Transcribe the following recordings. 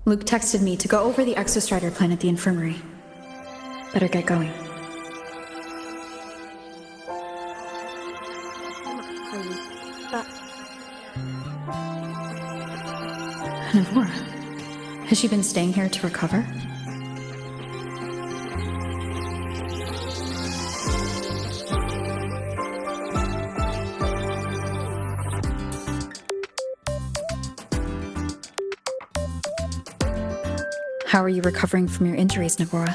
Luke texted me to go over the exostrider plan at the infirmary. Better get going. Navora, has she been staying here to recover? How are you recovering from your injuries, Navora?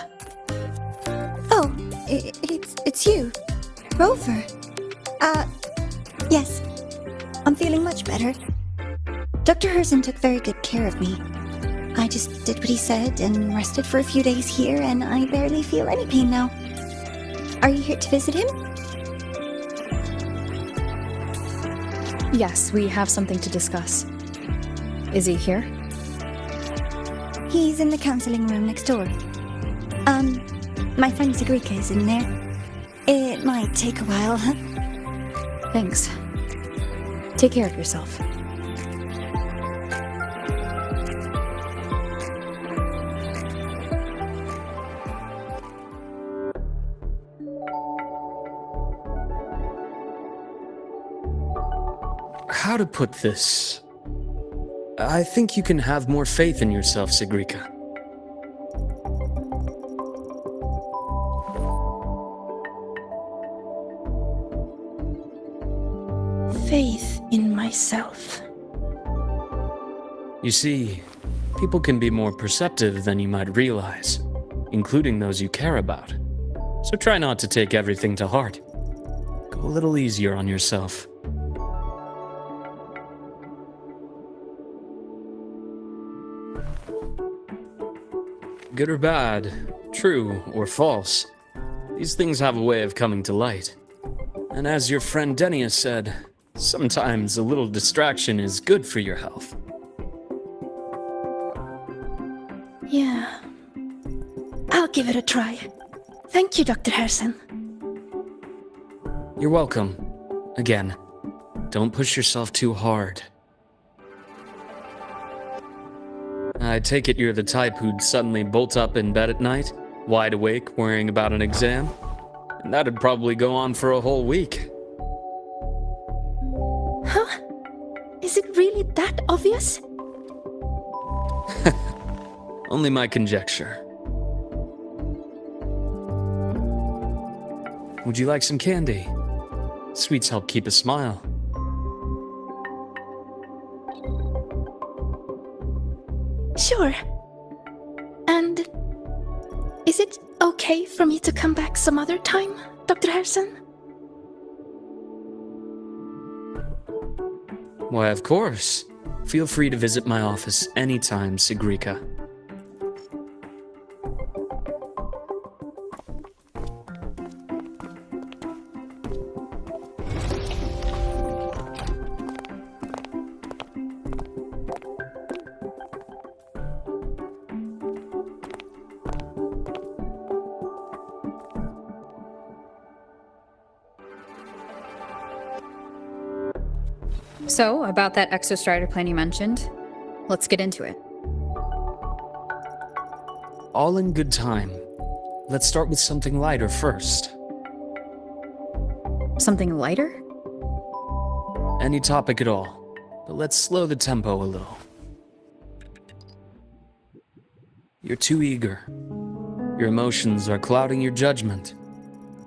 Oh, it's you. Rover. Yes. I'm feeling much better. Dr. Herson took very good care of me. I just did what he said and rested for a few days here, and I barely feel any pain now. Are you here to visit him? Yes, we have something to discuss. Is he here? He's in the counseling room next door. My friend G.I.X is in there. It might take a while, huh? Thanks. Take care of yourself. How to put this? I think you can have more faith in yourself, G.I.X. Faith in myself. You see, people can be more perceptive than you might realize, including those you care about. So try not to take everything to heart. Go a little easier on yourself. Good or bad, true or false, these things have a way of coming to light. And as your friend Denia said, sometimes a little distraction is good for your health. Yeah. I'll give it a try. Thank you, Dr. Herson. You're welcome. Again, don't push yourself too hard. I take it you're the type who'd suddenly bolt up in bed at night, wide awake, worrying about an exam? And that'd probably go on for a whole week. Huh? Is it really that obvious? Only my conjecture. Would you like some candy? Sweets help keep a smile. Sure. And is it okay for me to come back some other time, Dr. Herson? Why, of course. Feel free to visit my office anytime, G.I.X. So, about that exostrider plan you mentioned, let's get into it. All in good time. Let's start with something lighter first. Something lighter? Any topic at all, but let's slow the tempo a little. You're too eager. Your emotions are clouding your judgment.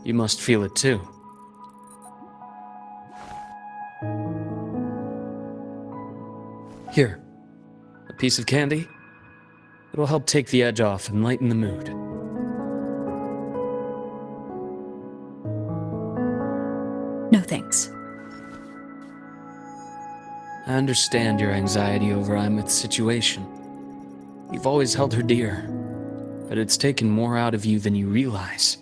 You must feel it too. Here, a piece of candy. It'll help take the edge off and lighten the mood. No thanks. I understand your anxiety over Imeth's situation. You've always held her dear, but it's taken more out of you than you realize.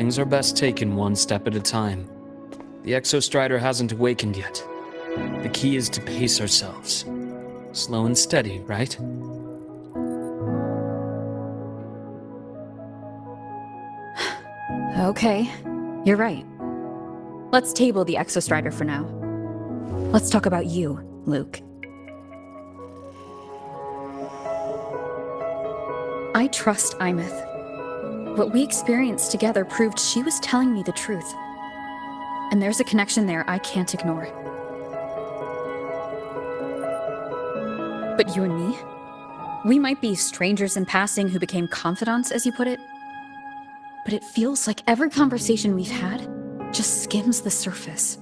Things are best taken one step at a time. The Exostrider hasn't awakened yet. The key is to pace ourselves. Slow and steady, right? Okay, you're right. Let's table the Exostrider for now. Let's talk about you, Luke. I trust Imeth. What we experienced together proved she was telling me the truth. And there's a connection there I can't ignore. But you and me? We might be strangers in passing who became confidants, as you put it. But it feels like every conversation we've had just skims the surface.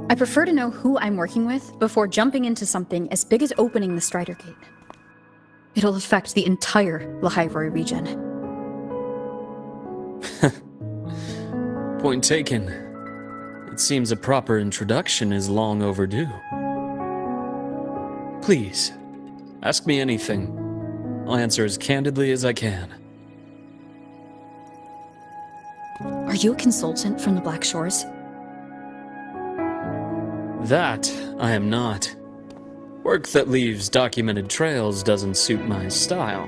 I prefer to know who I'm working with before jumping into something as big as opening the Strider Gate. It'll affect the entire Lahai-roi region. Point taken. It seems a proper introduction is long overdue. Please, ask me anything. I'll answer as candidly as I can. Are you a consultant from the Black Shores? That I am not. Work that leaves documented trails doesn't suit my style.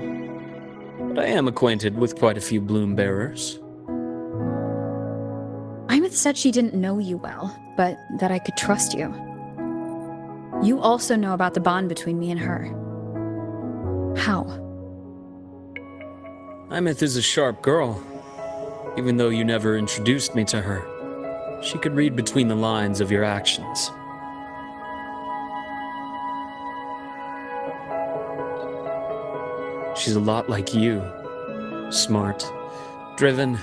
But I am acquainted with quite a few bloom bearers. Imeth said she didn't know you well, but that I could trust you. You also know about the bond between me and her. How? Imeth is a sharp girl. Even though you never introduced me to her, she could read between the lines of your actions. She's a lot like you. Smart, driven,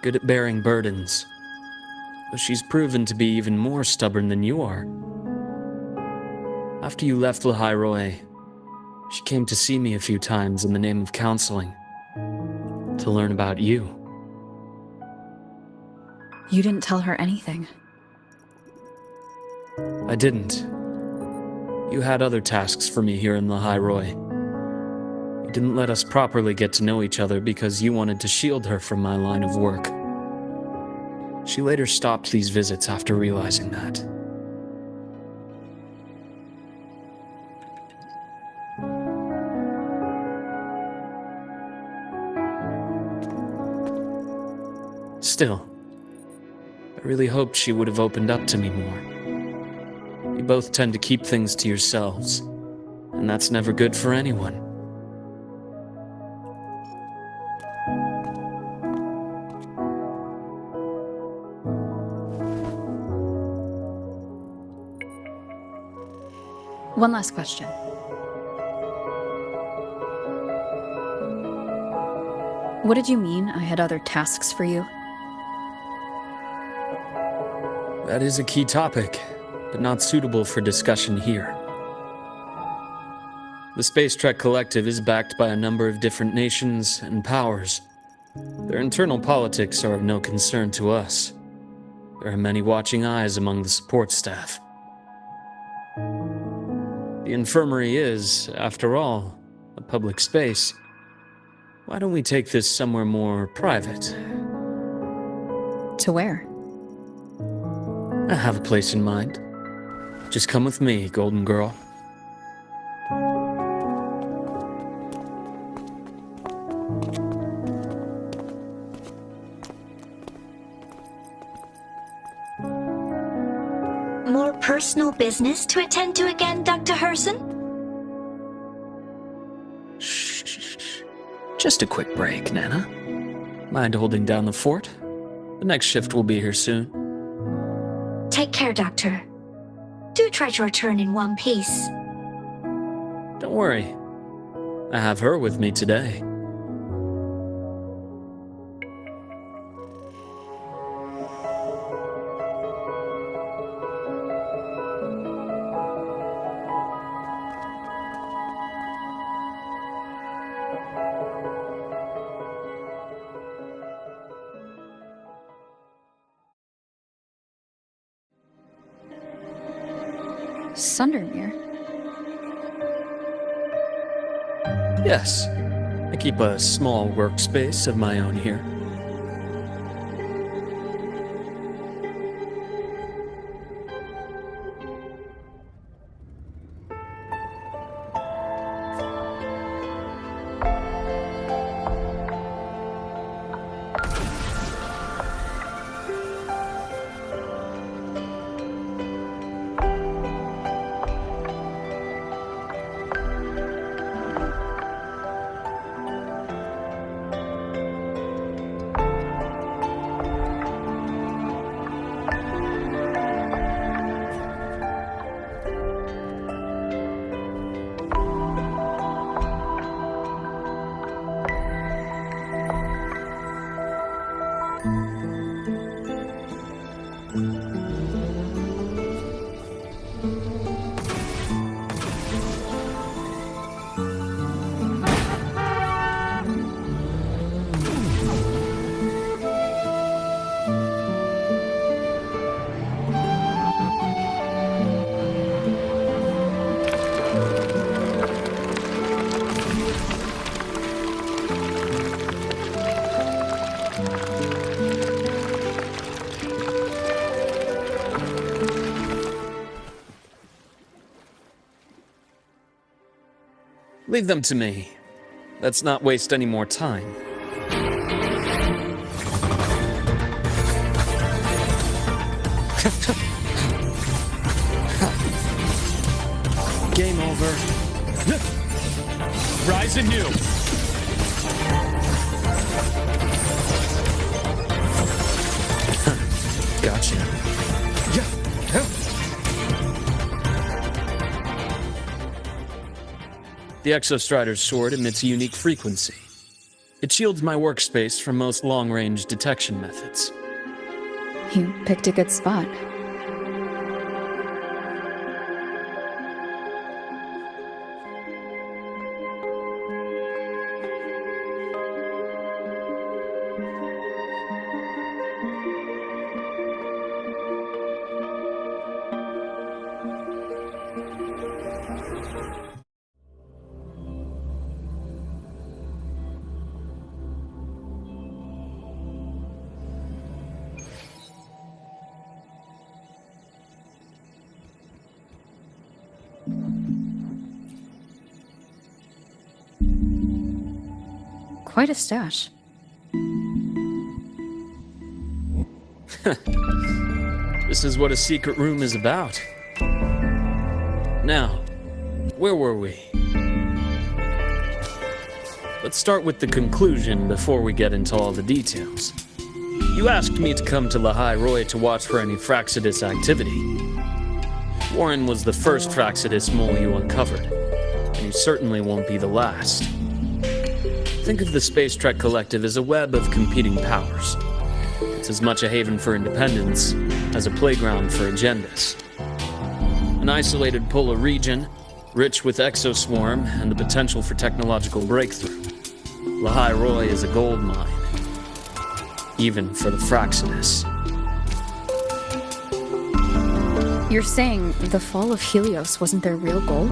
good at bearing burdens. But she's proven to be even more stubborn than you are. After you left Lahai-roi, she came to see me a few times in the name of counseling, to learn about you. You didn't tell her anything. I didn't. You had other tasks for me here in Lahai-roi. You didn't let us properly get to know each other because you wanted to shield her from my line of work. She later stopped these visits after realizing that. Still, I really hoped she would have opened up to me more. You both tend to keep things to yourselves, and that's never good for anyone. One last question. What did you mean I had other tasks for you? That is a key topic, but not suitable for discussion here. The Space Trek Collective is backed by a number of different nations and powers. Their internal politics are of no concern to us. There are many watching eyes among the support staff. The infirmary is, after all, a public space. Why don't we take this somewhere more private? To where? I have a place in mind. Just come with me, Golden Girl. More personal business to attend to again, Dr. Herson? Shh. Just a quick break, Nana. Mind holding down the fort? The next shift will be here soon. Take care, Doctor. Do try to return in one piece. Don't worry. I have her with me today. Sundermere? Yes, I keep a small workspace of my own here. Leave them to me. Let's not waste any more time. Game over. Rise anew. Gotcha. The Exostrider's sword emits a unique frequency. It shields my workspace from most long-range detection methods. You picked a good spot. Quite a stash. This is what a secret room is about. Now, where were we? Let's start with the conclusion before we get into all the details. You asked me to come to Lahai-roi to watch for any Fraxidus activity. Warren was the first Fraxidus mole you uncovered, and he certainly won't be the last. Think of the Space Trek Collective as a web of competing powers. It's as much a haven for independence as a playground for agendas. An isolated polar region, rich with exoswarm and the potential for technological breakthrough. Lahai-roi is a gold mine, even for the Fraxidus. You're saying the fall of Helios wasn't their real goal?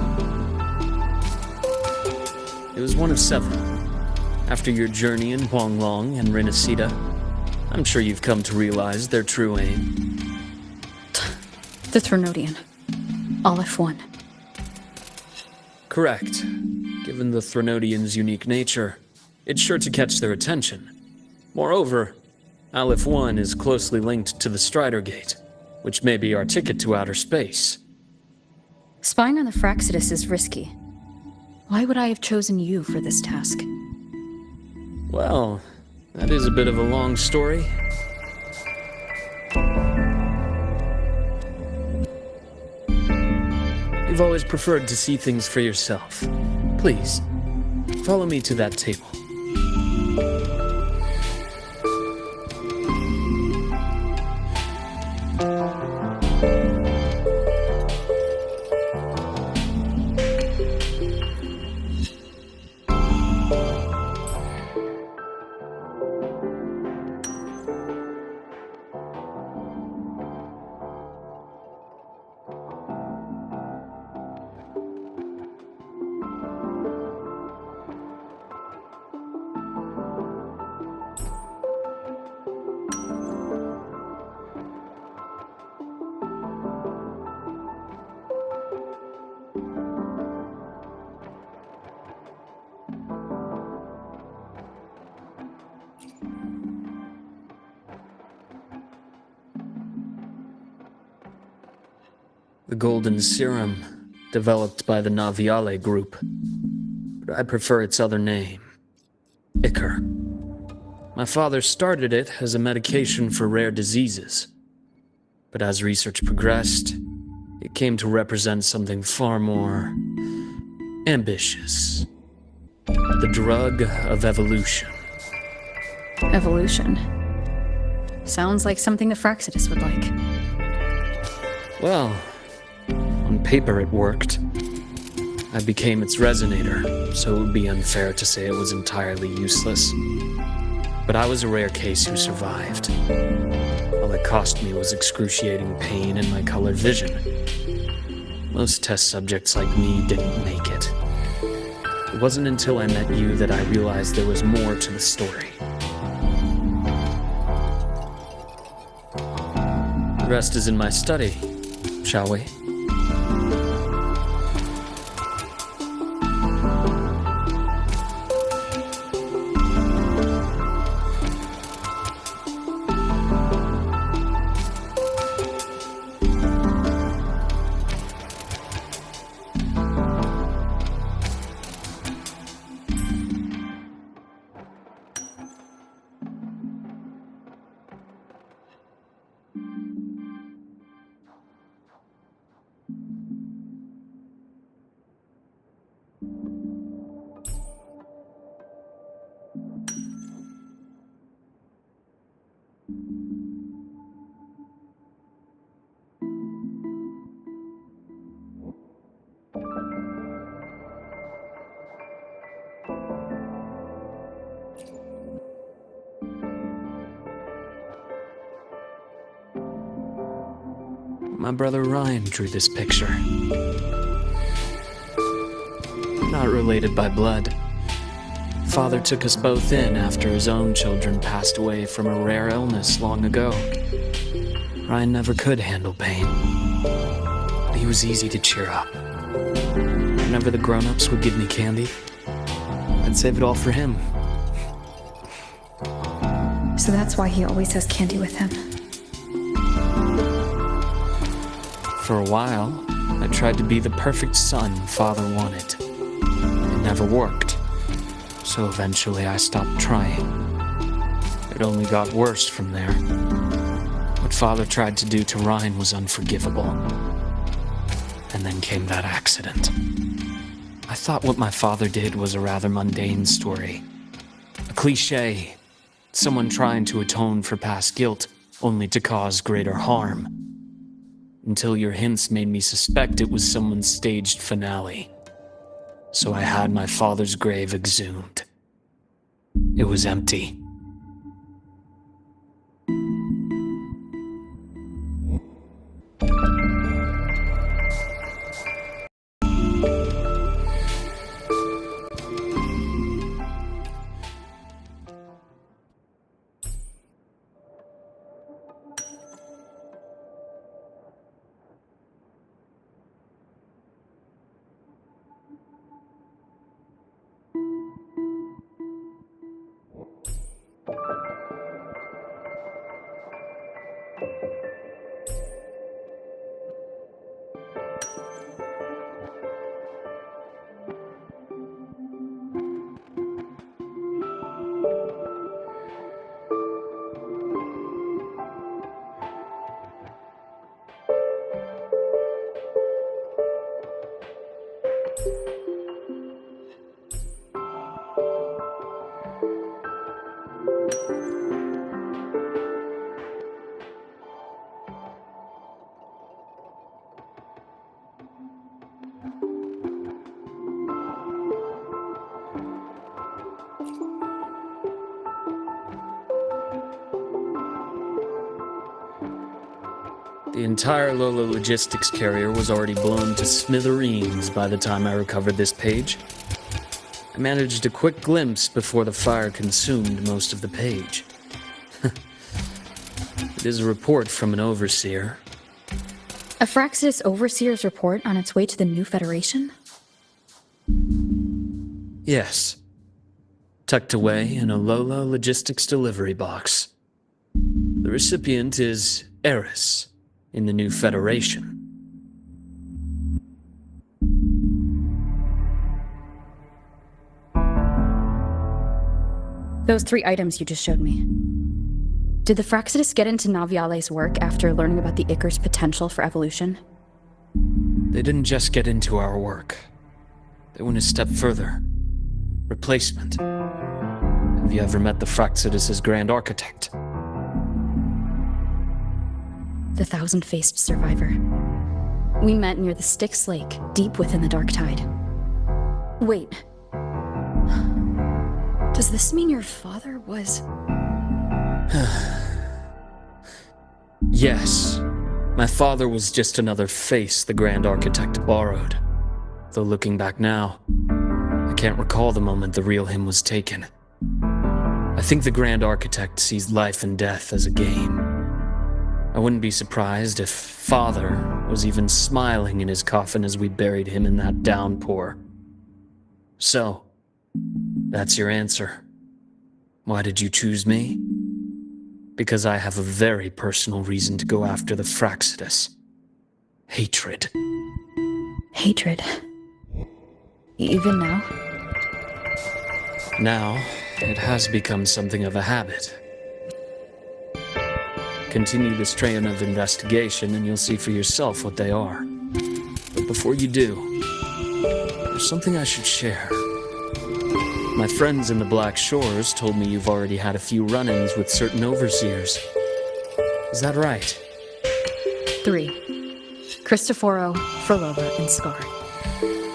It was one of several. After your journey in Huanglong and Renacida, I'm sure you've come to realize their true aim. The Threnodian. Aleph 1. Correct. Given the Threnodian's unique nature, it's sure to catch their attention. Moreover, Aleph 1 is closely linked to the Strider Gate, which may be our ticket to outer space. Spying on the Fraxidus is risky. Why would I have chosen you for this task? Well, that is a bit of a long story. You've always preferred to see things for yourself. Please, follow me to that table. The golden serum, developed by the Naviale group. But I prefer its other name, Ichor. My father started it as a medication for rare diseases. But as research progressed, it came to represent something far more ambitious. The drug of evolution. Evolution. Sounds like something the Fraxidus would like. Well, on paper it worked. I became its resonator, so it would be unfair to say it was entirely useless. But I was a rare case who survived. All it cost me was excruciating pain and my colored vision. Most test subjects like me didn't make it. It wasn't until I met you that I realized there was more to the story. The rest is in my study, shall we? My brother Ryan drew this picture. Not related by blood. Father took us both in after his own children passed away from a rare illness long ago. Ryan never could handle pain, but he was easy to cheer up. Whenever the grown-ups would give me candy, I'd save it all for him. So that's why he always has candy with him. For a while, I tried to be the perfect son Father wanted. It never worked, so eventually I stopped trying. It only got worse from there. What Father tried to do to Ryan was unforgivable. And then came that accident. I thought what my father did was a rather mundane story. A cliché. Someone trying to atone for past guilt, only to cause greater harm. Until your hints made me suspect it was someone's staged finale. So I had my father's grave exhumed. It was empty. The entire Lola logistics carrier was already blown to smithereens by the time I recovered this page. I managed a quick glimpse before the fire consumed most of the page. It is a report from an overseer. A Fraxidus Overseer's report on its way to the new Federation? Yes. Tucked away in a Lola logistics delivery box. The recipient is Eris in the new Federation. Those 3 items you just showed me. Did the Fraxidus get into Naviale's work after learning about the Ichor's potential for evolution? They didn't just get into our work. They went a step further. Replacement. Have you ever met the Fraxidus' Grand Architect? The thousand-faced survivor. We met near the Styx Lake, deep within the Dark Tide. Wait. Does this mean your father was... Yes. My father was just another face the Grand Architect borrowed. Though looking back now, I can't recall the moment the real him was taken. I think the Grand Architect sees life and death as a game. I wouldn't be surprised if Father was even smiling in his coffin as we buried him in that downpour. So, that's your answer. Why did you choose me? Because I have a very personal reason to go after the Fraxidus. Hatred. Hatred. Even now? Now, it has become something of a habit. Continue this train of investigation and you'll see for yourself what they are. But before you do, there's something I should share. My friends in the Black Shores told me you've already had a few run-ins with certain overseers. Is that right? 3. Cristoforo, Frolova, and Scar.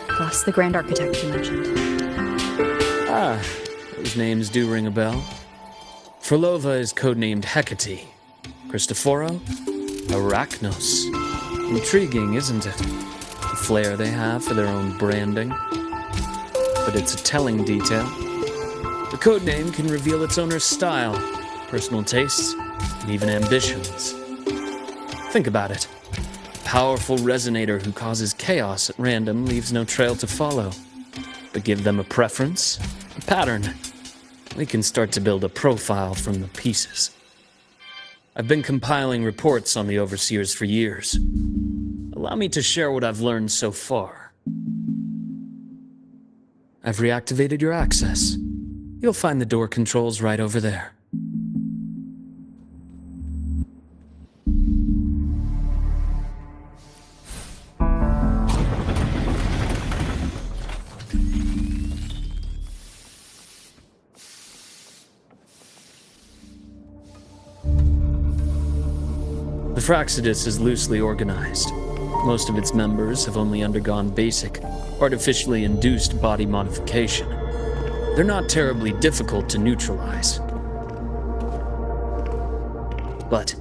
Plus the Grand Architect you mentioned. Ah, those names do ring a bell. Frolova is codenamed Hecate. Cristoforo? Arachnos. Intriguing, isn't it? The flair they have for their own branding. But it's a telling detail. The codename can reveal its owner's style, personal tastes, and even ambitions. Think about it. A powerful resonator who causes chaos at random leaves no trail to follow. But give them a preference, a pattern. We can start to build a profile from the pieces. I've been compiling reports on the Overseers for years. Allow me to share what I've learned so far. I've reactivated your access. You'll find the door controls right over there. The Fraxidus is loosely organized. Most of its members have only undergone basic, artificially induced body modification. They're not terribly difficult to neutralize. But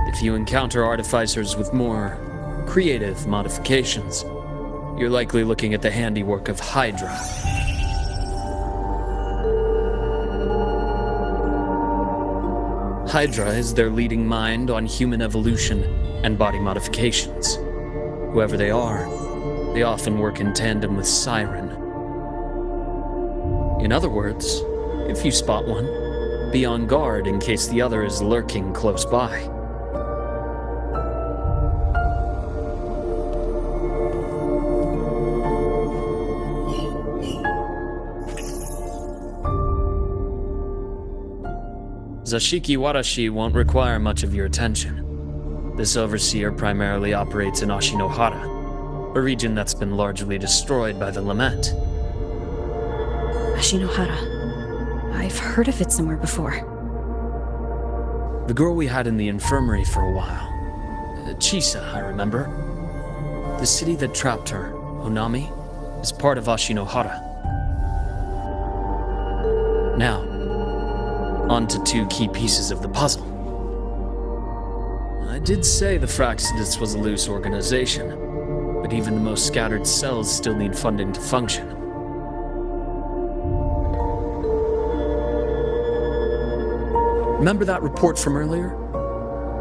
if you encounter artificers with more creative modifications, you're likely looking at the handiwork of Hydra. Hydra is their leading mind on human evolution and body modifications. Whoever they are, they often work in tandem with Siren. In other words, if you spot one, be on guard in case the other is lurking close by. Zashiki Warashi won't require much of your attention. This overseer primarily operates in Ashinohara, a region that's been largely destroyed by the Lament. Ashinohara. I've heard of it somewhere before. The girl we had in the infirmary for a while. Chisa, I remember. The city that trapped her, Honami, is part of Ashinohara. Now, on to 2 key pieces of the puzzle. I did say the Fraxidus was a loose organization, but even the most scattered cells still need funding to function. Remember that report from earlier?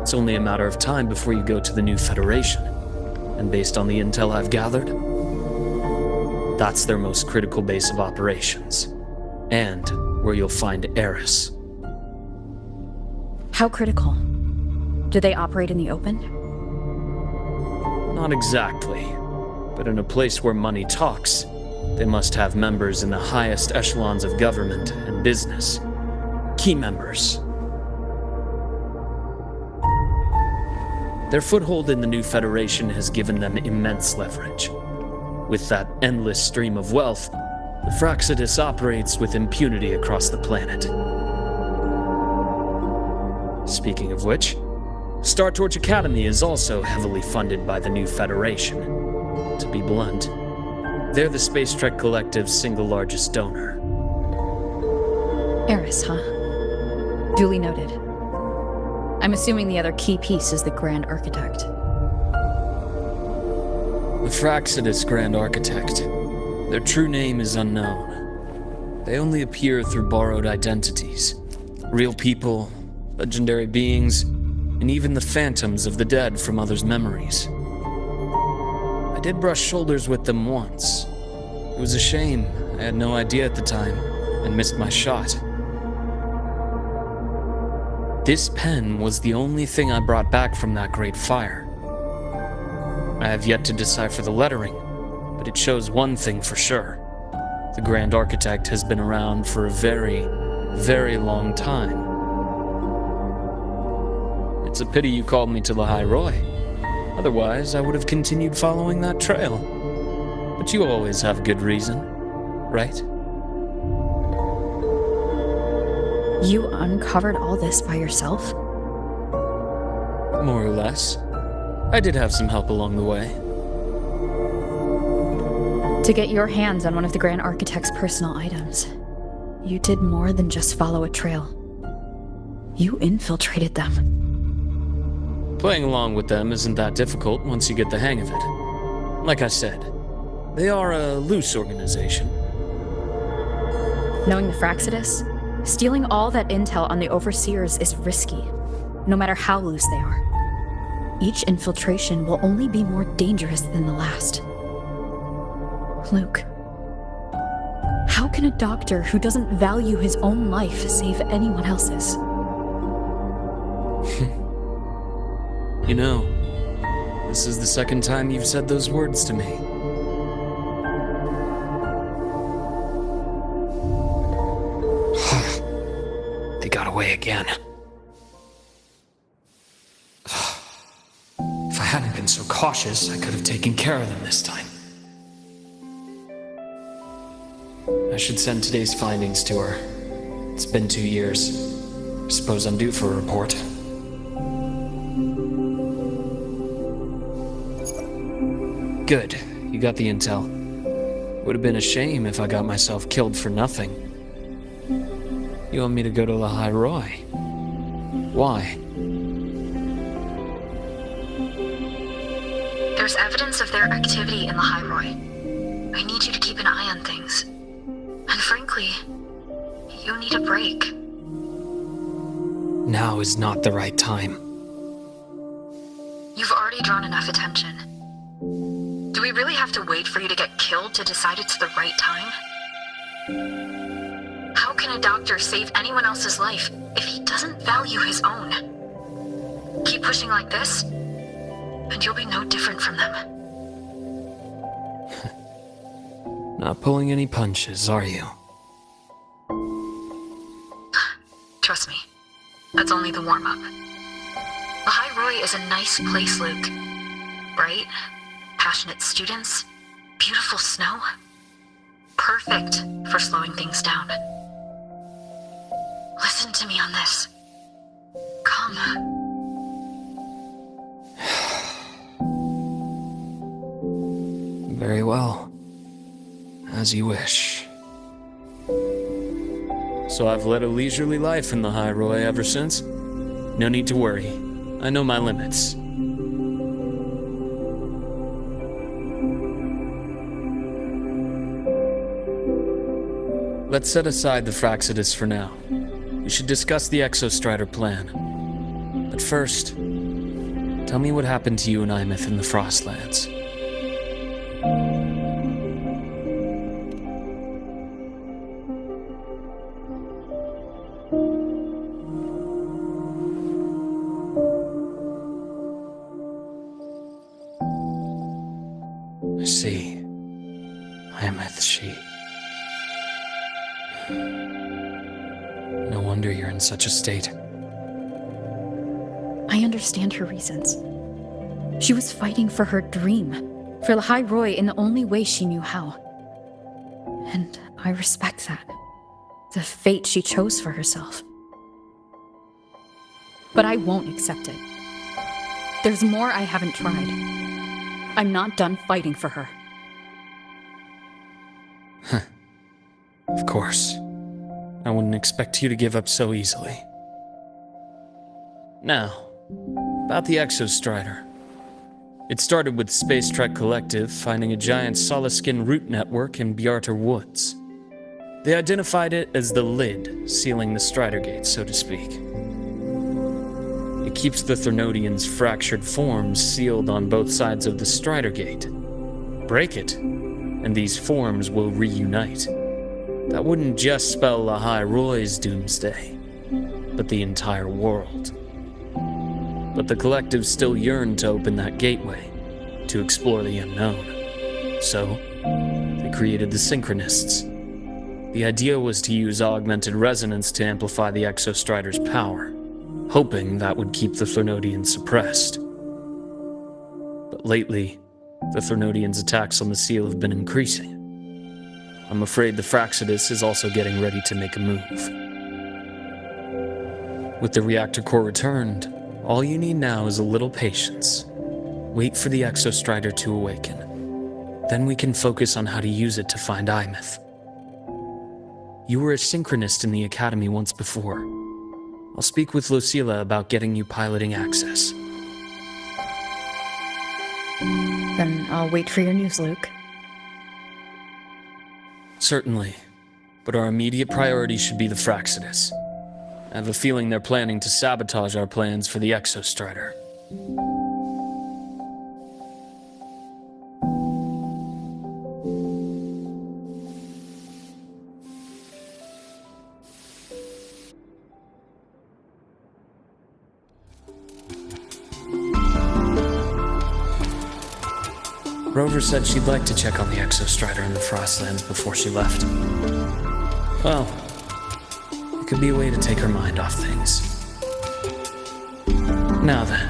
It's only a matter of time before you go to the new Federation, and based on the intel I've gathered, that's their most critical base of operations, and where you'll find Eris. How critical? Do they operate in the open? Not exactly, but in a place where money talks, they must have members in the highest echelons of government and business. key members. Their foothold in the new Federation has given them immense leverage. With that endless stream of wealth, the Fraxidus operates with impunity across the planet. Speaking of which, Star Torch Academy is also heavily funded by the new Federation. To be blunt, they're the Space Trek Collective's single largest donor. Eris, huh? Duly noted. I'm assuming the other key piece is the Grand Architect. The Fraxidus Grand Architect. Their true name is unknown. They only appear through borrowed identities. Real people, legendary beings, and even the phantoms of the dead from others' memories. I did brush shoulders with them once. It was a shame. I had no idea at the time, and missed my shot. This pen was the only thing I brought back from that great fire. I have yet to decipher the lettering, but it shows one thing for sure. The Grand Architect has been around for a very, very long time. It's a pity you called me to Lahai-roi. Otherwise, I would have continued following that trail. But you always have a good reason, right? You uncovered all this by yourself? More or less. I did have some help along the way. To get your hands on one of the Grand Architect's personal items, you did more than just follow a trail. You infiltrated them. Playing along with them isn't that difficult once you get the hang of it. Like I said, they are a loose organization. Knowing the Fraxidus, stealing all that intel on the Overseers is risky, no matter how loose they are. Each infiltration will only be more dangerous than the last. Luke, how can a doctor who doesn't value his own life save anyone else's? You know, this is the second time you've said those words to me. They got away again. If I hadn't been so cautious, I could have taken care of them this time. I should send today's findings to her. It's been 2 years. I suppose I'm due for a report. Good. You got the intel. Would have been a shame if I got myself killed for nothing. You want me to go to Lahai-roi? Why? There's evidence of their activity in Lahai-roi. I need you to keep an eye on things. And frankly, you need a break. Now is not the right time. You've already drawn enough attention. Do we really have to wait for you to get killed to decide it's the right time? How can a doctor save anyone else's life if he doesn't value his own? Keep pushing like this, and you'll be no different from them. Not pulling any punches, are you? Trust me, that's only the warm-up. Lahai-roi is a nice place, Luke. Bright, passionate students, beautiful snow. Perfect for slowing things down. Listen to me on this. Come. Very well. As you wish. So I've led a leisurely life in the Lahai-roi ever since. No need to worry. I know my limits. Let's set aside the Fraxidus for now. We should discuss the Exostrider plan. But first, tell me what happened to you and Imeth in the Frostlands. I see. Imeth, she... No wonder you're in such a state. I understand her reasons. She was fighting for her dream, for Lahai-roi in the only way she knew how. And I respect that. The fate she chose for herself. But I won't accept it. There's more I haven't tried. I'm not done fighting for her. Of course. I wouldn't expect you to give up so easily. Now, about the Exostrider. It started with Space Trek Collective finding a giant Solaskin root network in Bjarter Woods. They identified it as the lid, sealing the Strider Gate, so to speak. It keeps the Thernodians' fractured forms sealed on both sides of the Strider Gate. Break it, and these forms will reunite. That wouldn't just spell Lahai-roi's doomsday, but the entire world. But the Collective still yearned to open that gateway, to explore the unknown. So, they created the Synchronists. The idea was to use augmented resonance to amplify the Exostrider's power, hoping that would keep the Thernodians suppressed. But lately, the Thernodians' attacks on the seal have been increasing. I'm afraid the Fraxidus is also getting ready to make a move. With the reactor core returned, all you need now is a little patience. Wait for the Exostrider to awaken. Then we can focus on how to use it to find Imeth. You were a synchronist in the Academy once before. I'll speak with Lucilla about getting you piloting access. Then I'll wait for your news, Luke. Certainly, but our immediate priority should be the Fraxidus. I have a feeling they're planning to sabotage our plans for the Exostrider. Rover said she'd like to check on the Exostrider in the Frostlands before she left. Well, it could be a way to take her mind off things. Now then.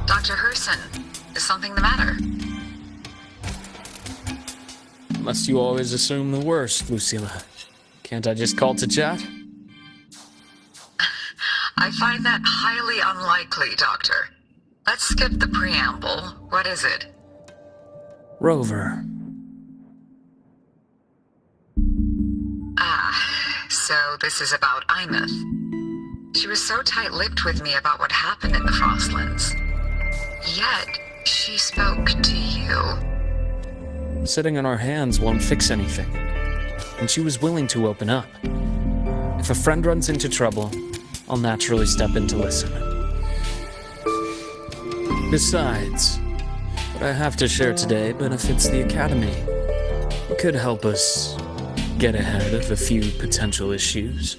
Dr. Herson, is something the matter? Must you always assume the worst, Lucilla? Can't I just call to chat? I find that highly unlikely, Doctor. Let's skip the preamble. What is it? Rover. So this is about Imeth. She was so tight-lipped with me about what happened in the Frostlands. Yet, she spoke to you. Sitting on our hands won't fix anything. And she was willing to open up. If a friend runs into trouble, I'll naturally step in to listen. Besides, what I have to share today benefits the Academy. It could help us get ahead of a few potential issues.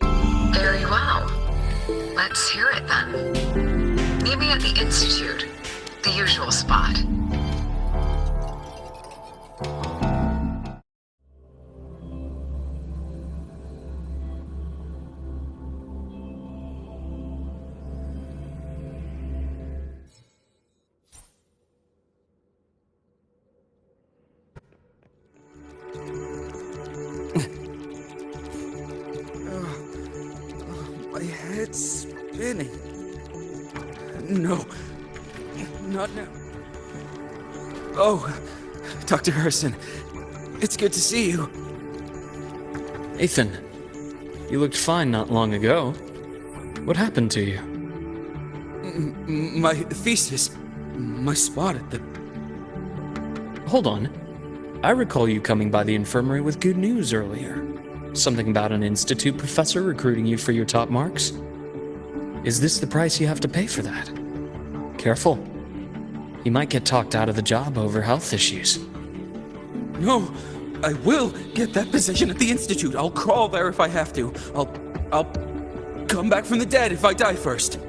Very well. Let's hear it then. Meet me at the Institute, the usual spot. My head's spinning. No, not now. Oh, Dr. Herson, it's good to see you. Ethan, you looked fine not long ago. What happened to you? My thesis, my spot at the... Hold on. I recall you coming by the infirmary with good news earlier. Something about an institute professor recruiting you for your top marks? Is this the price you have to pay for that? Careful. You might get talked out of the job over health issues. No, I will get that position at the Institute. I'll crawl there if I have to. I'll come back from the dead if I die first.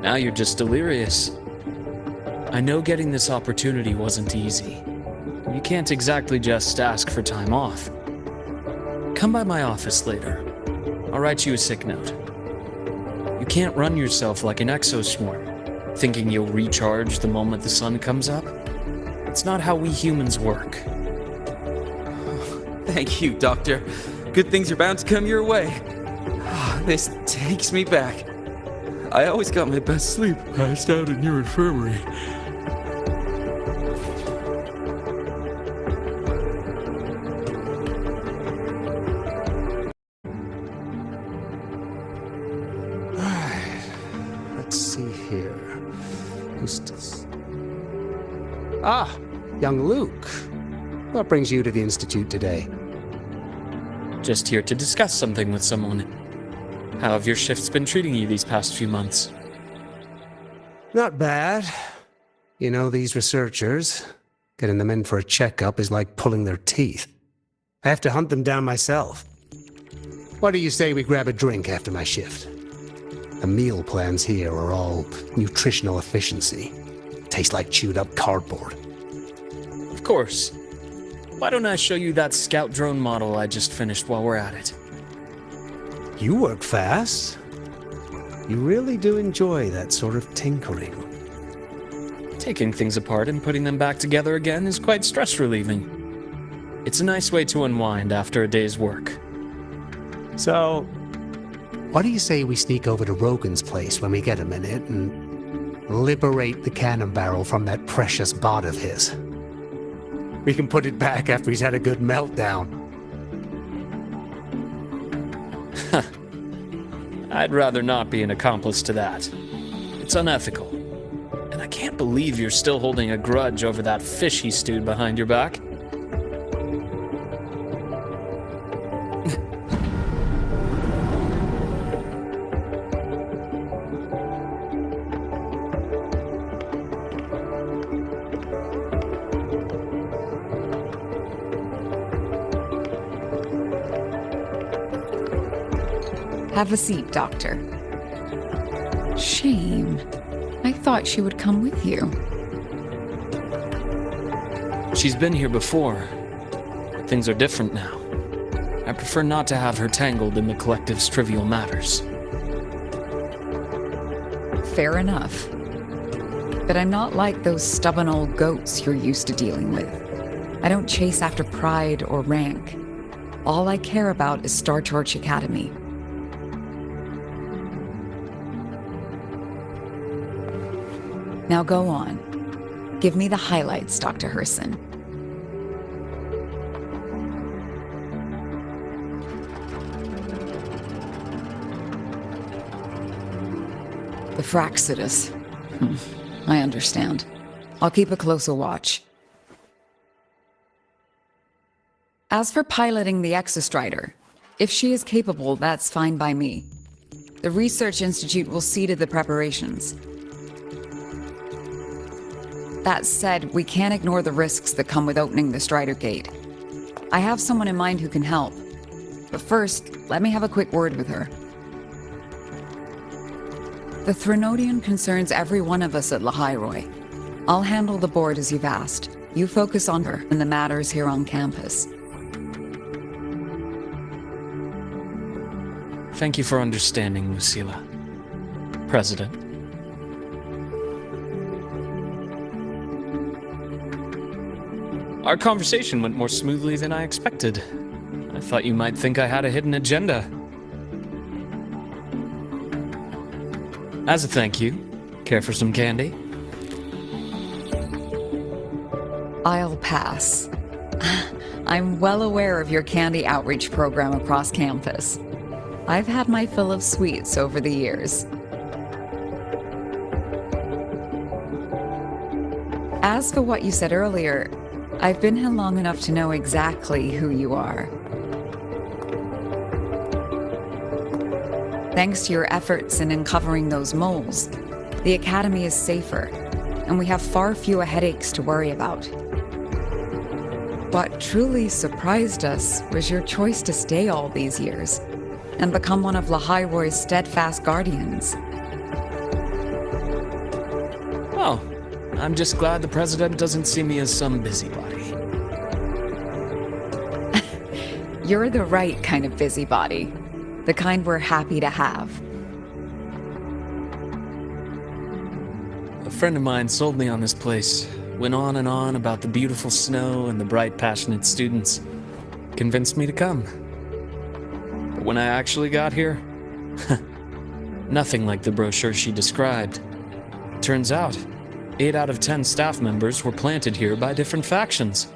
Now you're just delirious. I know getting this opportunity wasn't easy. You can't exactly just ask for time off. Come by my office later. I'll write you a sick note. You can't run yourself like an exoswarm, thinking you'll recharge the moment the sun comes up. It's not how we humans work. Thank you, Doctor. Good things are bound to come your way. This takes me back. I always got my best sleep passed out in your infirmary. Let's see here. Who's this? Ah, young Luke. What brings you to the Institute today? Just here to discuss something with someone. How have your shifts been treating you these past few months? Not bad. You know, these researchers, getting them in for a checkup is like pulling their teeth. I have to hunt them down myself. What do you say we grab a drink after my shift? The meal plans here are all nutritional efficiency. Taste like chewed up cardboard. Of course. Why don't I show you that scout drone model I just finished while we're at it? You work fast. You really do enjoy that sort of tinkering. Taking things apart and putting them back together again is quite stress-relieving. It's a nice way to unwind after a day's work. So, what do you say we sneak over to Rogan's place when we get a minute and liberate the cannon barrel from that precious bot of his? We can put it back after he's had a good meltdown. I'd rather not be an accomplice to that. It's unethical. And I can't believe you're still holding a grudge over that fish he stewed behind your back. Have a seat, Doctor. Shame. I thought she would come with you. She's been here before. Things are different now. I prefer not to have her tangled in the collective's trivial matters. Fair enough. But I'm not like those stubborn old goats you're used to dealing with. I don't chase after pride or rank. All I care about is Star Torch Academy. Now go on. Give me the highlights, Dr. Herson. The Fraxidus. I understand. I'll keep a closer watch. As for piloting the Exostrider, if she is capable, that's fine by me. The Research Institute will see to the preparations. That said, we can't ignore the risks that come with opening the Strider Gate. I have someone in mind who can help. But first, let me have a quick word with her. The Threnodian concerns every one of us at Lahai-roi. I'll handle the board as you've asked. You focus on her and the matters here on campus. Thank you for understanding, Lucilla. President. Our conversation went more smoothly than I expected. I thought you might think I had a hidden agenda. As a thank you, care for some candy? I'll pass. I'm well aware of your candy outreach program across campus. I've had my fill of sweets over the years. As for what you said earlier, I've been here long enough to know exactly who you are. Thanks to your efforts in uncovering those moles, the Academy is safer, and we have far fewer headaches to worry about. What truly surprised us was your choice to stay all these years and become one of Lahai-roi's steadfast guardians. Well, I'm just glad the President doesn't see me as some busybody. You're the right kind of busybody. The kind we're happy to have. A friend of mine sold me on this place. Went on and on about the beautiful snow and the bright, passionate students. Convinced me to come. But when I actually got here, nothing like the brochure she described. Turns out, 8 out of 10 staff members were planted here by different factions.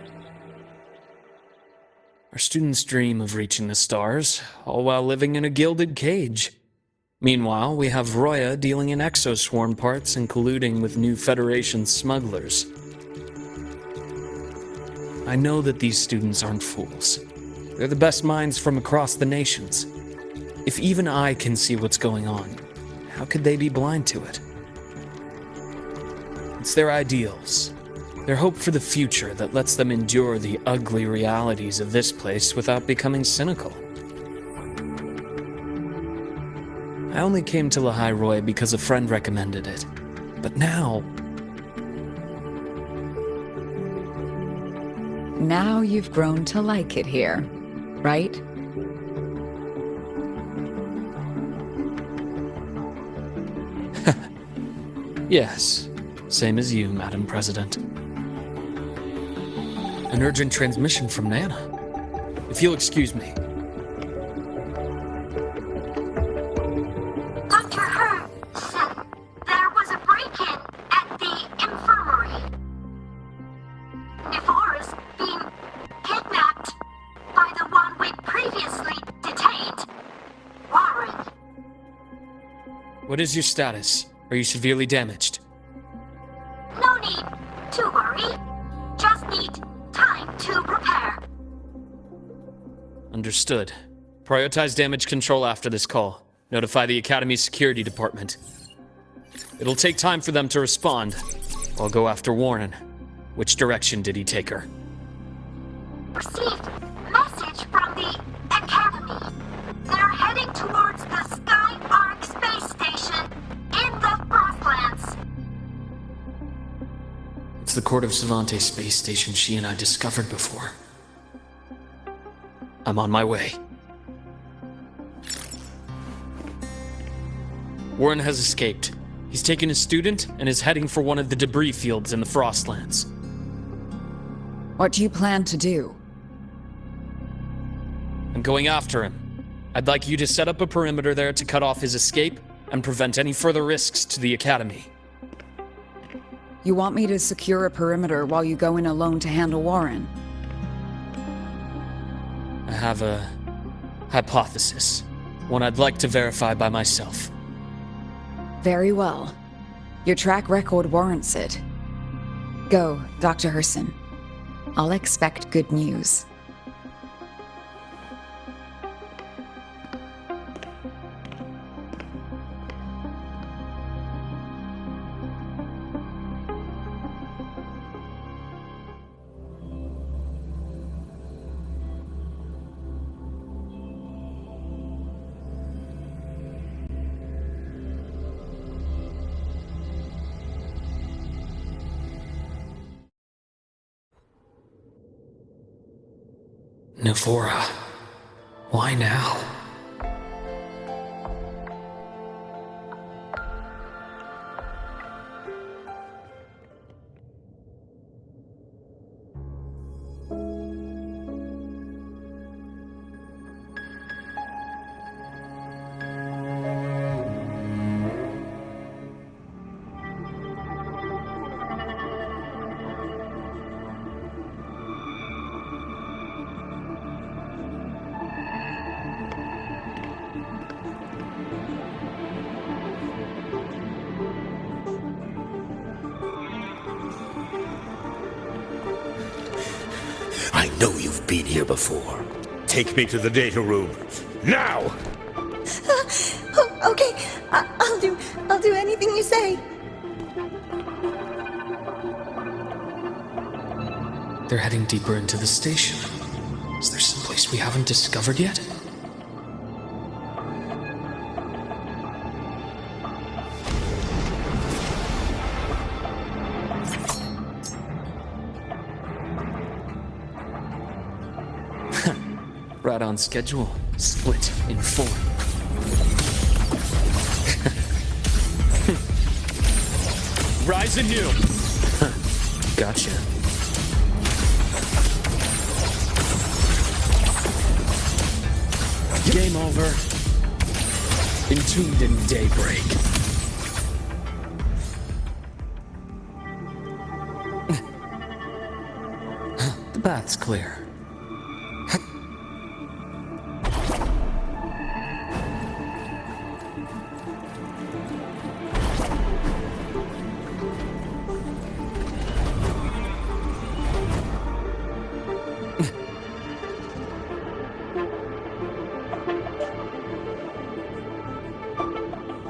Our students dream of reaching the stars, all while living in a gilded cage. Meanwhile, we have Roya dealing in exoswarm parts and colluding with new Federation smugglers. I know that these students aren't fools. They're the best minds from across the nations. If even I can see what's going on, how could they be blind to it? It's their ideals, their hope for the future that lets them endure the ugly realities of this place without becoming cynical. I only came to Lahai-roi because a friend recommended it. But now... Now you've grown to like it here, right? Yes, same as you, Madam President. An urgent transmission from Nana. If you'll excuse me. Dr. Her said there was a break-in at the infirmary. Nevora's being kidnapped by the one we previously detained, Warren. What is your status? Are you severely damaged? No need to worry. Just need time to prepare. Understood. Prioritize damage control after this call. Notify the Academy's security department. It'll take time for them to respond. I'll go after Warren. Which direction did he take her? Received message from the Academy. They're heading towards the Sky-Arc space station in the Frostlands. It's the Court of Savante space station she and I discovered before. I'm on my way. Warren has escaped. He's taken a student and is heading for one of the debris fields in the Frostlands. What do you plan to do? I'm going after him. I'd like you to set up a perimeter there to cut off his escape and prevent any further risks to the Academy. You want me to secure a perimeter while you go in alone to handle Warren? I have a hypothesis. One I'd like to verify by myself. Very well. Your track record warrants it. Go, Dr. Herson. I'll expect good news. Nevora, why now? I know you've been here before. Take me to the data room. Now! Okay, I'll do anything you say. They're heading deeper into the station. Is there someplace we haven't discovered yet? Right on schedule. Split in 4. Rise anew! Gotcha. Game over. Entombed in daybreak. The bath's clear.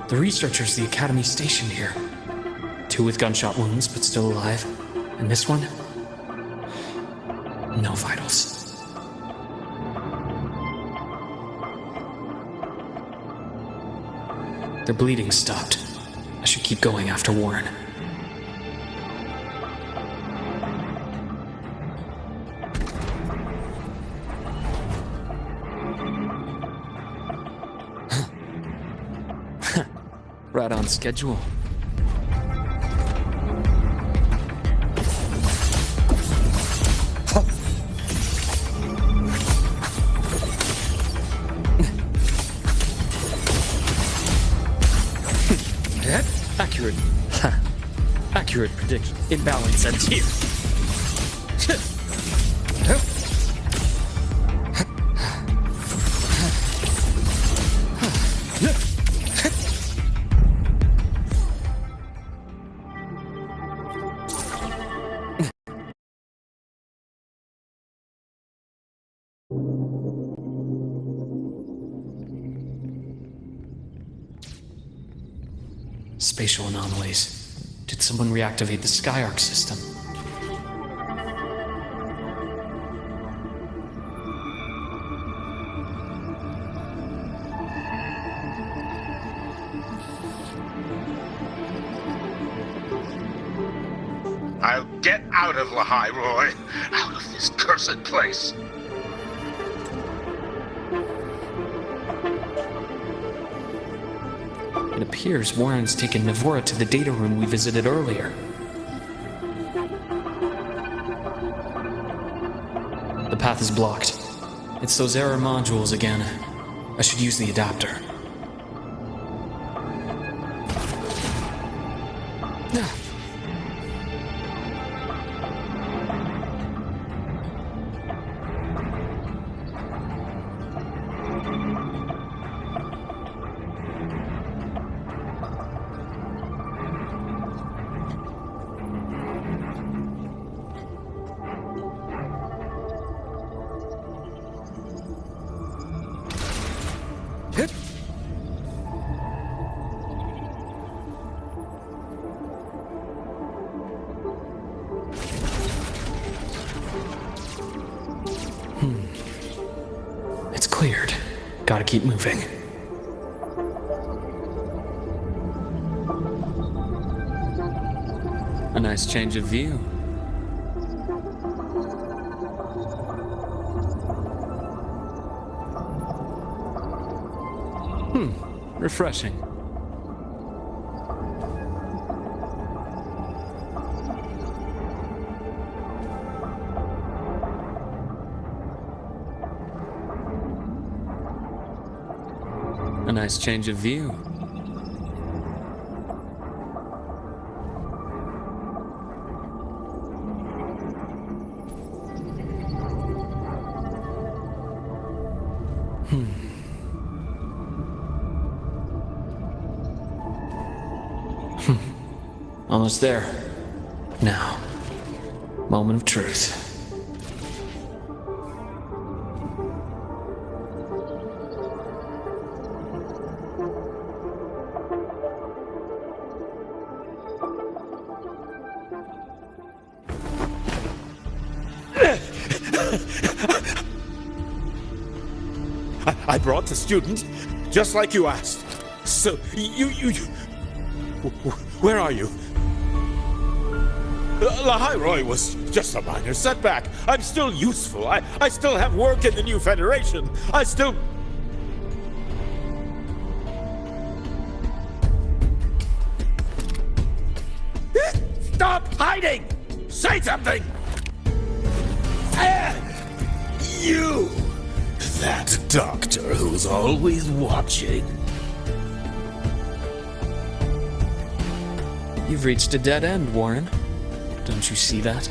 The researchers the Academy stationed here. 2 with gunshot wounds, but still alive. And this one? No vitals. Their bleeding stopped. I should keep going after Warren. Right on schedule. Accurate. Accurate prediction. Imbalance ends here. Spatial anomalies. Did someone reactivate the G.I.X system? I'll get out of Lahai-roi, out of this cursed place. It appears Warren's taken Navora to the data room we visited earlier. The path is blocked. It's those error modules again. I should use the adapter. It's cleared. Gotta keep moving. A nice change of view. Refreshing. A nice change of view. Almost there. Now, moment of truth. I brought the student, just like you asked. So, you... Where are you? Lahai-roi was just a minor setback. I'm still useful. I still have work in the new Federation. I still... Stop hiding! Say something! You! That doctor who's always watching. You've reached a dead end, Warren. Don't you see that?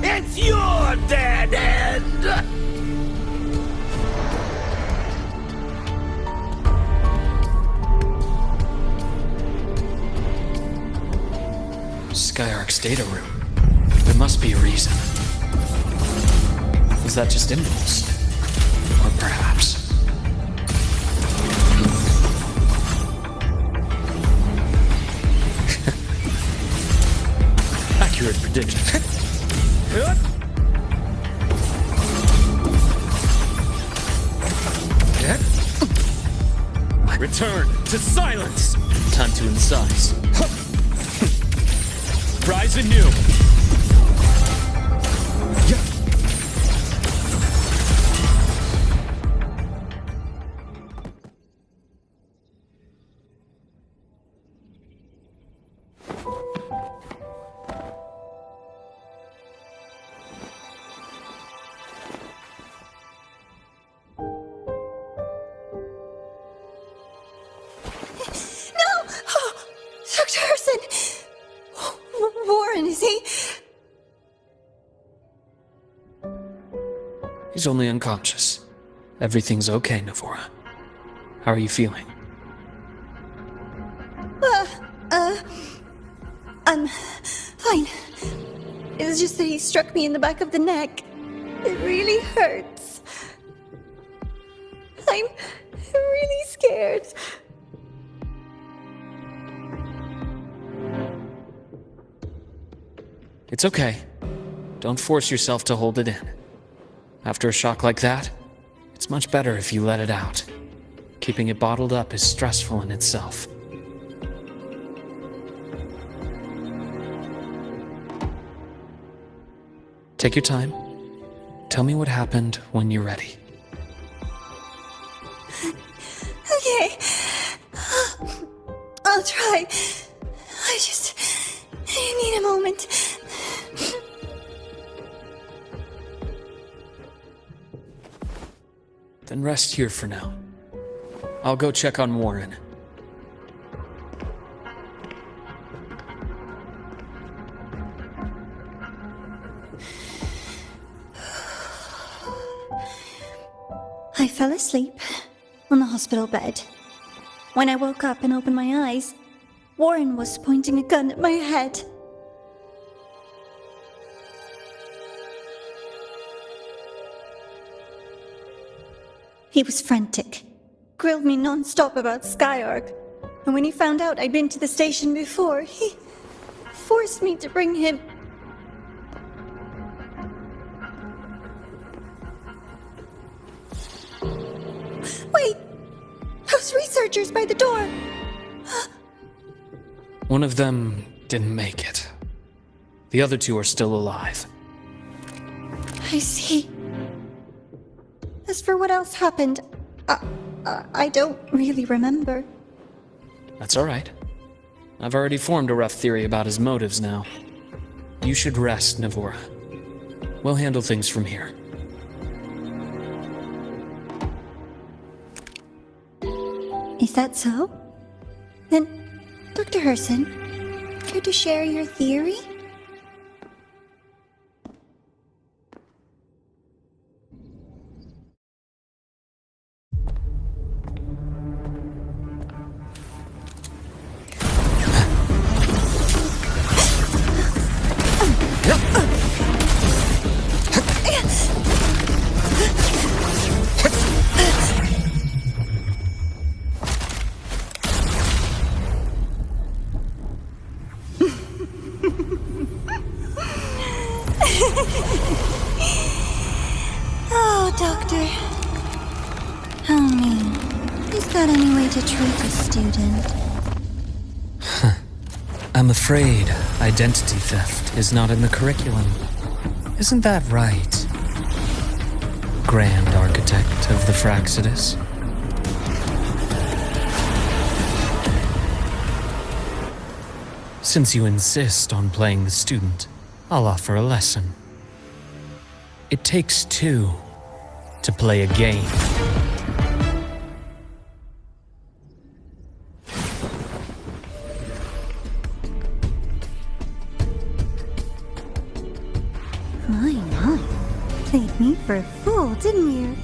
It's your dead end! G.I.X. data room. There must be a reason. Was that just impulse? Or perhaps... Accurate prediction. Return to silence! Time to incise. Rise anew! Dr. Herson! Warren, is he? He's only unconscious. Everything's okay, Navora. How are you feeling? I'm fine. It's just that he struck me in the back of the neck. It really hurts. I'm really scared. It's okay. Don't force yourself to hold it in. After a shock like that, it's much better if you let it out. Keeping it bottled up is stressful in itself. Take your time. Tell me what happened when you're ready. Okay. I'll try. I need a moment. Then rest here for now. I'll go check on Warren. I fell asleep on the hospital bed. When I woke up and opened my eyes, Warren was pointing a gun at my head. He was frantic, grilled me non-stop about G.I.X. And when he found out I'd been to the station before, he forced me to bring him. Wait! Those researchers by the door! One of them didn't make it. The other two are still alive. I see. As for what else happened, I don't really remember. That's all right. I've already formed a rough theory about his motives now. You should rest, Navora. We'll handle things from here. Is that so? Then, Dr. Herson, care to share your theory? to treat a student. I'm afraid identity theft is not in the curriculum. Isn't that right, Grand Architect of the Fraxidus? Since you insist on playing the student, I'll offer a lesson. It takes two to play a game. My. Played me for a fool, didn't you?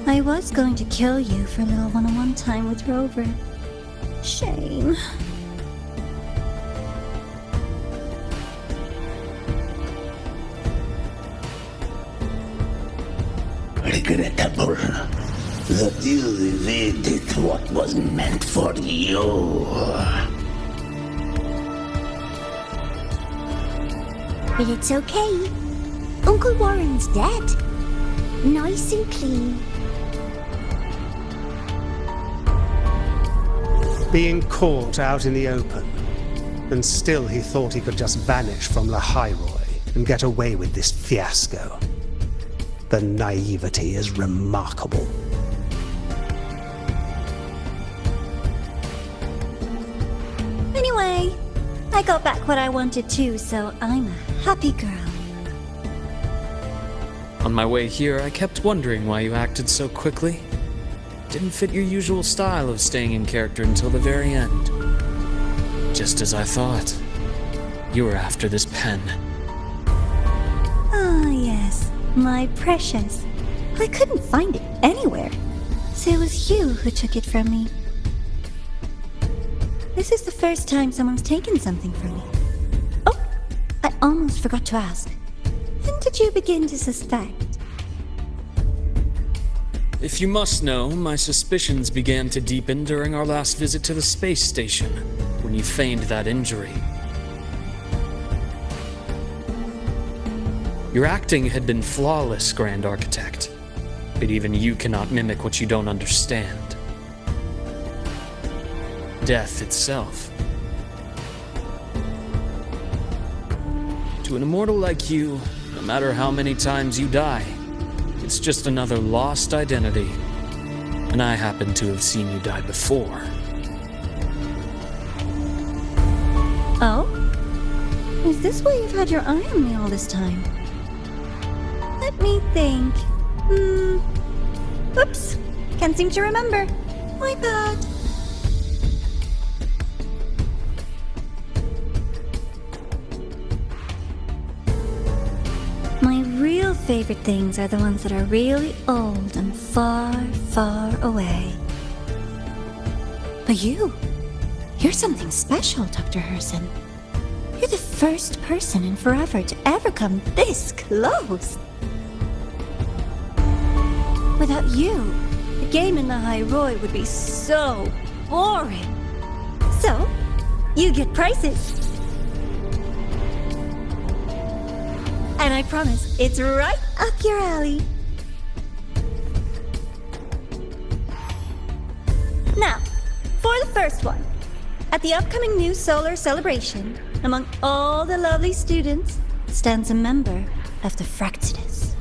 I was going to kill you for a little one-on-one time with Rover. Shame. Regrettable that you evaded what was meant for you. But it's okay. Uncle Warren's dead. Nice and clean. Being caught out in the open, and still he thought he could just vanish from Lahai-roi and get away with this fiasco. The naivety is remarkable. Anyway, I got back what I wanted too, so I'm a happy girl. On my way here, I kept wondering why you acted so quickly. Didn't fit your usual style of staying in character until the very end. Just as I thought. You were after this pen. Ah, yes. My precious. I couldn't find it anywhere. So it was you who took it from me. This is the first time someone's taken something from me. Oh, I almost forgot to ask. When did you begin to suspect? If you must know, my suspicions began to deepen during our last visit to the space station, when you feigned that injury. Your acting had been flawless, Grand Architect, but even you cannot mimic what you don't understand. Death itself. To an immortal like you, no matter how many times you die, it's just another lost identity. And I happen to have seen you die before. Oh? Is this why you've had your eye on me all this time? Let me think. Oops. Can't seem to remember. My bad. My real favorite things are the ones that are really old and far, far away. But you're something special, Dr. Herson. You're the first person in forever to ever come this close. Without you, the game in Lahai-roi would be so boring. So, you get prizes. And I promise, it's right up your alley. Now, for the first one. At the upcoming new solar celebration, among all the lovely students, stands a member of the Fraxidus.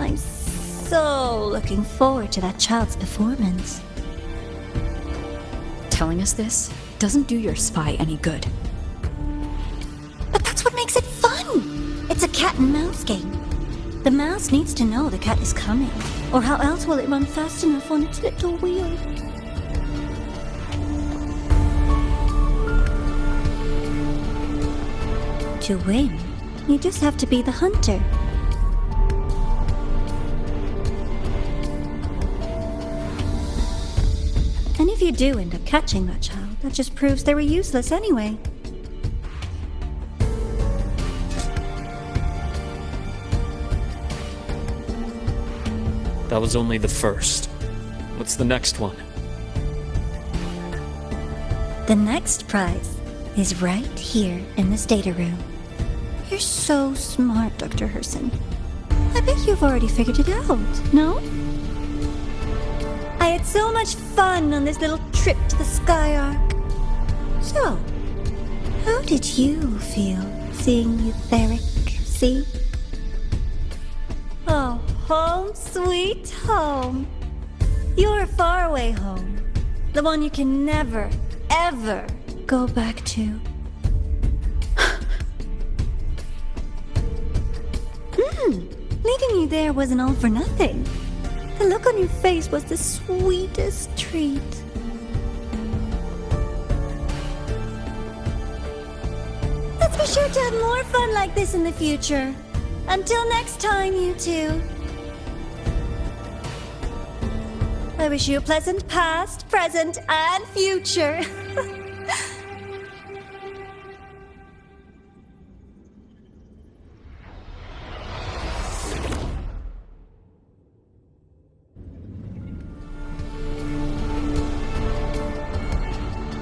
I'm so looking forward to that child's performance. Telling us this doesn't do your spy any good. But that's what makes it fun! It's a cat and mouse game. The mouse needs to know the cat is coming, or how else will it run fast enough on its little wheel? To win, you just have to be the hunter. And if you do end up catching that child, that just proves they were useless anyway. That was only the first. What's the next one? The next prize is right here in this data room. You're so smart, Dr. Herson. I bet you've already figured it out, no? I had so much fun on this little trip to the Sky Arc. So, how did you feel seeing Etheric Sea? Oh, home sweet home. Your faraway home. The one you can never, ever go back to. Leaving you there wasn't all for nothing. The look on your face was the sweetest treat. Let's be sure to have more fun like this in the future. Until next time, you two. I wish you a pleasant past, present, and future.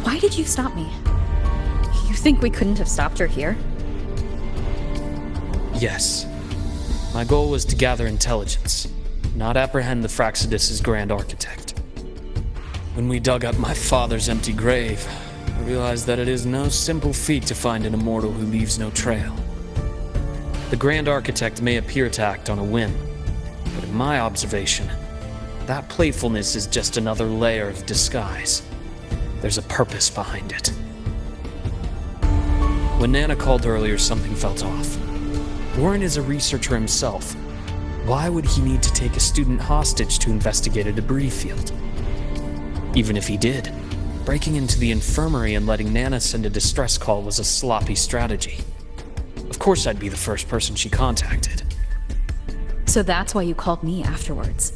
Why did you stop me? You think we couldn't have stopped her here? Yes. My goal was to gather intelligence, not apprehend the Fraxidus' Grand Architect. When we dug up my father's empty grave, I realized that it is no simple feat to find an immortal who leaves no trail. The Grand Architect may appear to act on a whim, but in my observation, that playfulness is just another layer of disguise. There's a purpose behind it. When Nana called earlier, something felt off. Warren is a researcher himself. Why would he need to take a student hostage to investigate a debris field? Even if he did, breaking into the infirmary and letting Nana send a distress call was a sloppy strategy. Of course I'd be the first person she contacted. So that's why you called me afterwards.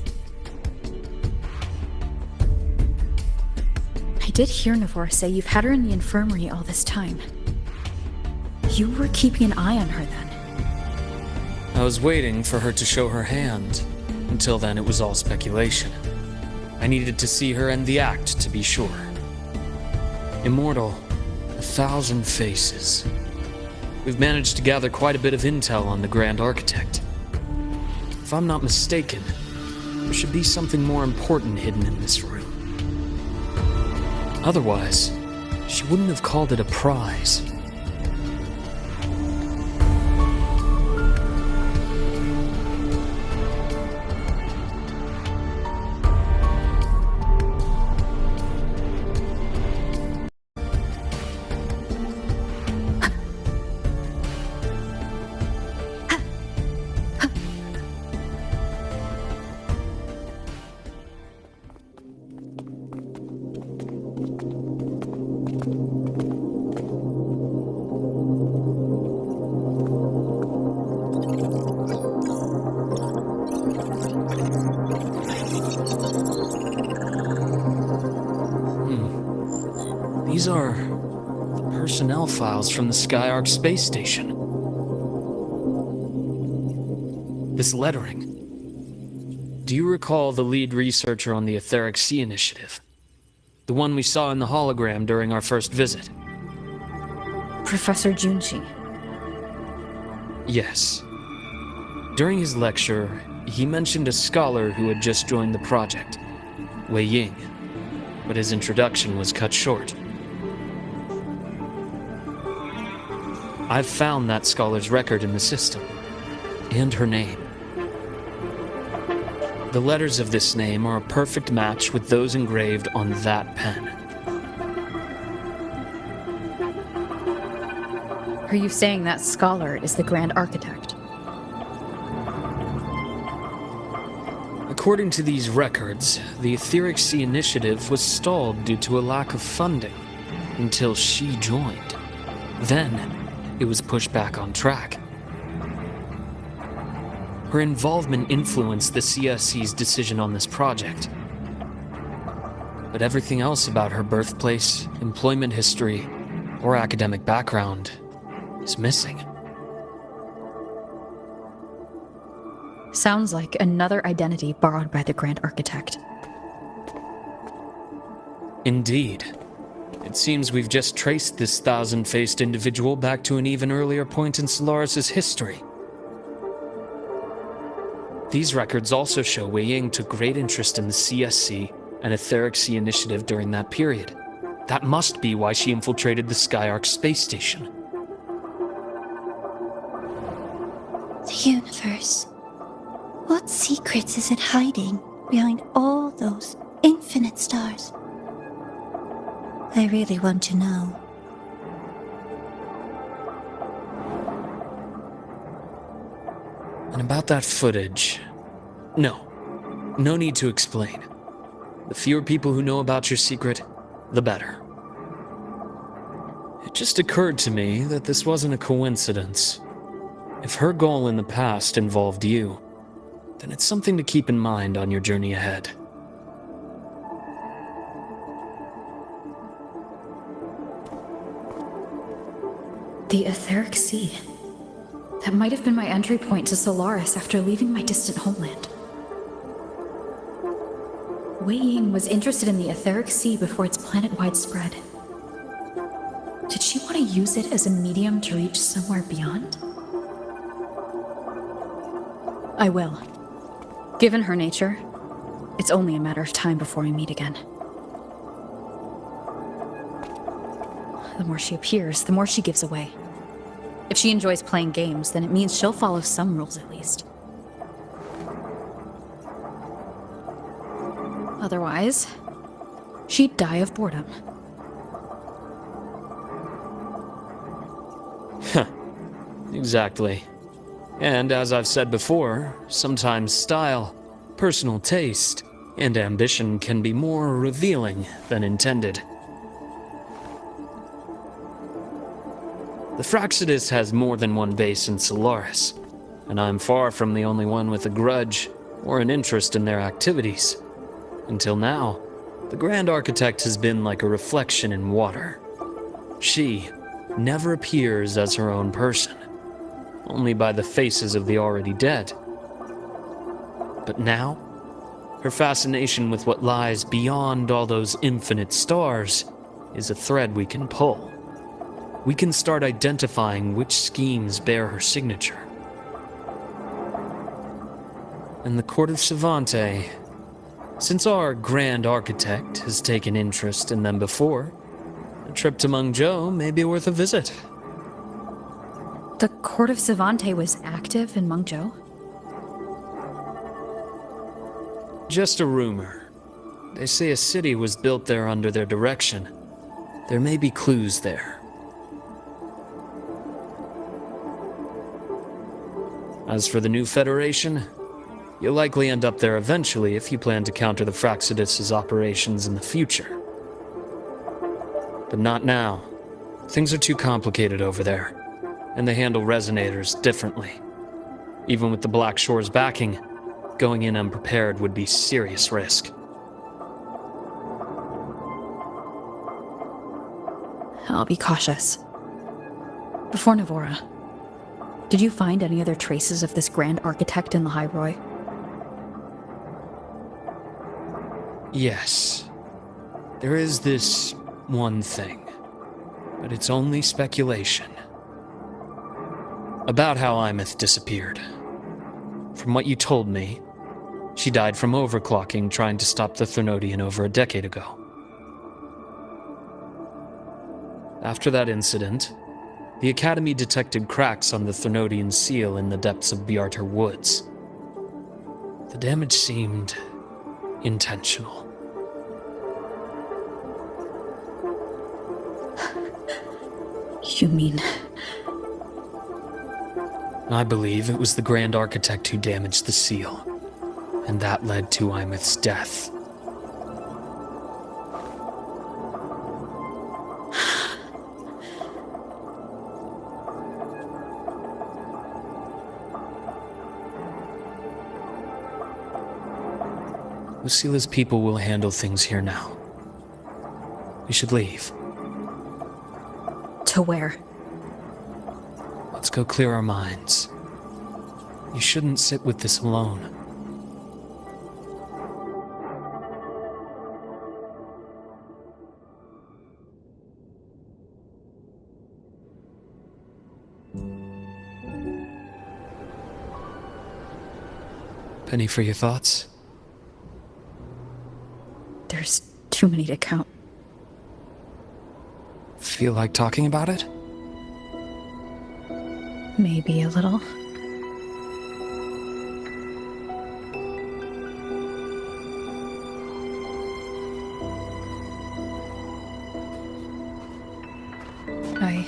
I did hear Navor say you've had her in the infirmary all this time. You were keeping an eye on her then. I was waiting for her to show her hand. Until then, it was all speculation. I needed to see her end the act to be sure. Immortal, 1,000 faces. We've managed to gather quite a bit of intel on the Grand Architect. If I'm not mistaken, there should be something more important hidden in this room. Otherwise, she wouldn't have called it a prize. These are personnel files from the Sky Arc space station. This lettering. Do you recall the lead researcher on the Etheric Sea Initiative? The one we saw in the hologram during our first visit? Professor Junshi. Yes. During his lecture, he mentioned a scholar who had just joined the project, Wei Ying, but his introduction was cut short. I've found that scholar's record in the system, and her name. The letters of this name are a perfect match with those engraved on that pen. Are you saying that scholar is the Grand Architect? According to these records, the Etheric Sea Initiative was stalled due to a lack of funding until she joined. Then, it was pushed back on track. Her involvement influenced the CSC's decision on this project. But everything else about her birthplace, employment history, or academic background is missing. Sounds like another identity borrowed by the Grand Architect. Indeed. It seems we've just traced this thousand-faced individual back to an even earlier point in Solaris' history. These records also show Wei Ying took great interest in the CSC and Etheric Sea initiative during that period. That must be why she infiltrated the G.I.X space station. The universe. What secrets is it hiding behind all those infinite stars? I really want to know. And about that footage... No need to explain. The fewer people who know about your secret, the better. It just occurred to me that this wasn't a coincidence. If her goal in the past involved you, then it's something to keep in mind on your journey ahead. The Etheric Sea. That might have been my entry point to Solaris after leaving my distant homeland. Wei Ying was interested in the Etheric Sea before its planet-wide spread. Did she want to use it as a medium to reach somewhere beyond? I will. Given her nature, it's only a matter of time before we meet again. The more she appears, the more she gives away. If she enjoys playing games, then it means she'll follow some rules at least. Otherwise, she'd die of boredom. Exactly. And as I've said before, sometimes style, personal taste, and ambition can be more revealing than intended. The Fraxidus has more than one base in Solaris, and I'm far from the only one with a grudge or an interest in their activities. Until now, the Grand Architect has been like a reflection in water. She never appears as her own person, only by the faces of the already dead. But now, her fascination with what lies beyond all those infinite stars is a thread we can pull. We can start identifying which schemes bear her signature. And the Court of Savante, since our Grand Architect has taken interest in them before, a trip to Mengzhou may be worth a visit. The Court of Savante was active in Mengzhou? Just a rumor. They say a city was built there under their direction. There may be clues there. As for the new Federation, you'll likely end up there eventually if you plan to counter the Fraxidus' operations in the future. But not now. Things are too complicated over there, and they handle resonators differently. Even with the Black Shore's backing, going in unprepared would be serious risk. I'll be cautious. Before Navora, did you find any other traces of this Grand Architect in Lahai-roi? Yes. There is this one thing, but it's only speculation. About how Imeth disappeared. From what you told me, she died from overclocking trying to stop the Threnodian over a decade ago. After that incident, the Academy detected cracks on the Threnodian seal in the depths of Biarter Woods. The damage seemed intentional. You mean... I believe it was the Grand Architect who damaged the seal, and that led to Imeth's death. Lucila's people will handle things here now. We should leave. To where? Let's go clear our minds. You shouldn't sit with this alone. Penny for your thoughts? There's too many to count. Feel like talking about it? Maybe a little. I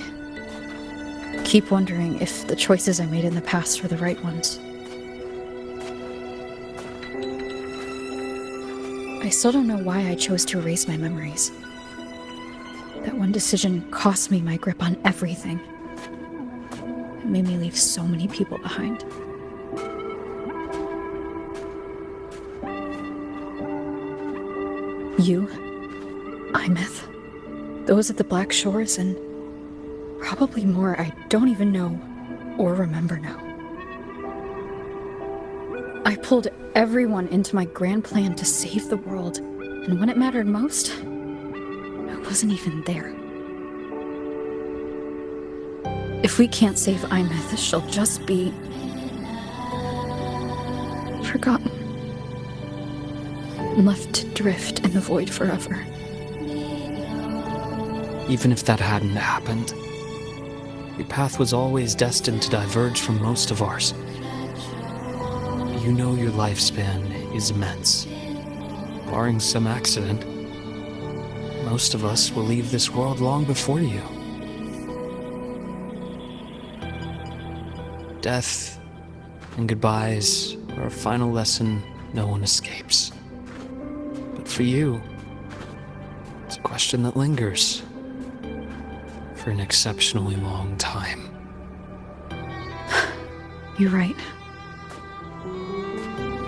keep wondering if the choices I made in the past were the right ones. I still don't know why I chose to erase my memories. That one decision cost me my grip on everything. It made me leave so many people behind. You, Imeth, those at the Black Shores, and probably more I don't even know or remember now. I pulled everyone into my grand plan to save the world, and when it mattered most, I wasn't even there. If we can't save Imeth, she'll just be forgotten. Left to drift in the void forever. Even if that hadn't happened, your path was always destined to diverge from most of ours. You know your lifespan is immense. Barring some accident, most of us will leave this world long before you. Death and goodbyes are a final lesson no one escapes. But for you, it's a question that lingers for an exceptionally long time. You're right.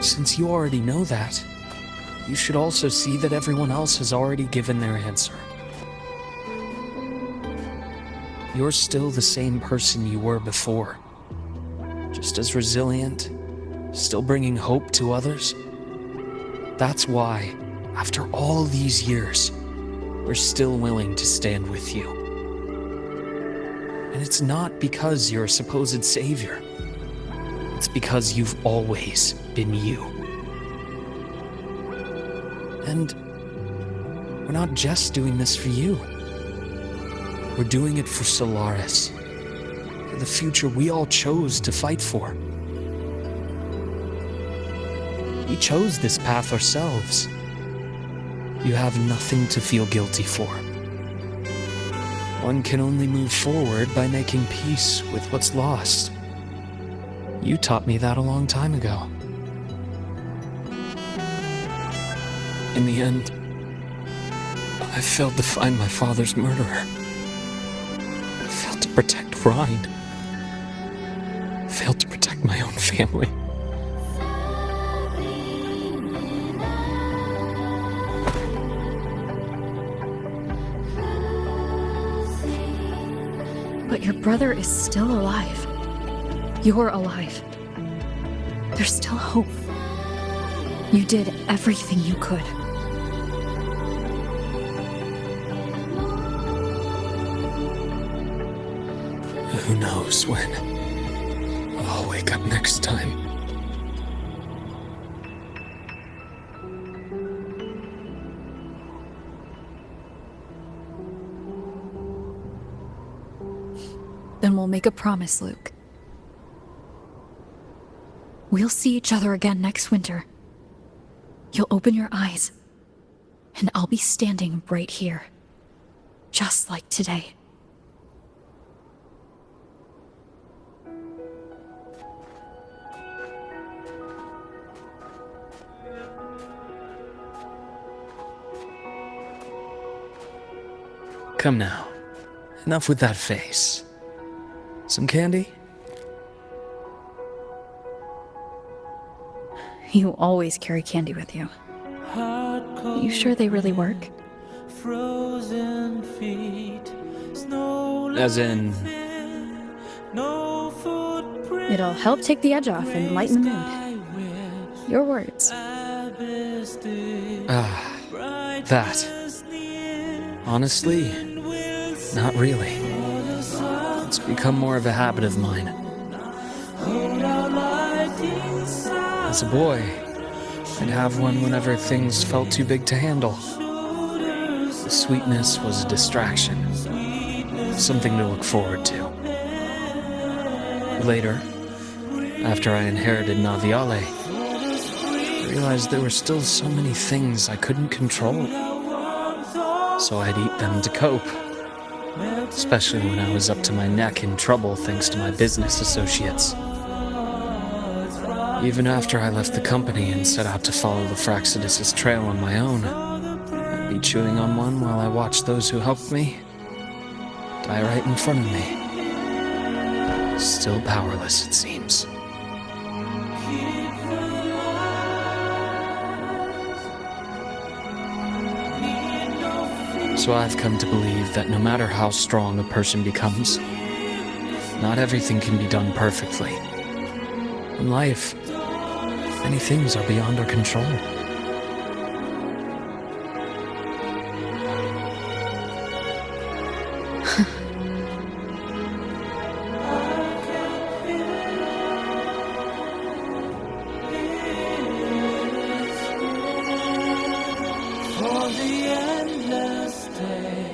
Since you already know that, you should also see that everyone else has already given their answer. You're still the same person you were before. Just as resilient, still bringing hope to others. That's why, after all these years, we're still willing to stand with you. And it's not because you're a supposed savior. It's because you've always been you. And we're not just doing this for you. We're doing it for Solaris. For the future we all chose to fight for. We chose this path ourselves. You have nothing to feel guilty for. One can only move forward by making peace with what's lost. You taught me that a long time ago. In the end, I failed to find my father's murderer. I failed to protect Rhine. I failed to protect my own family. But your brother is still alive. You're alive. There's still hope. You did everything you could. Who knows when I'll wake up next time. Then we'll make a promise, Luke. We'll see each other again next winter. You'll open your eyes, and I'll be standing right here, just like today. Come now. Enough with that face. Some candy? You always carry candy with you. You sure they really work? As in... It'll help take the edge off and lighten the mood. Your words. That. Honestly, not really. It's become more of a habit of mine. As a boy, I'd have one whenever things felt too big to handle. The sweetness was a distraction, something to look forward to. Later, after I inherited Naviale, I realized there were still so many things I couldn't control. So I'd eat them to cope, especially when I was up to my neck in trouble thanks to my business associates. Even after I left the company and set out to follow the Fraxidus' trail on my own, I'd be chewing on one while I watched those who helped me die right in front of me. Still powerless, it seems. So I've come to believe that no matter how strong a person becomes, not everything can be done perfectly. In life, many things are beyond our control.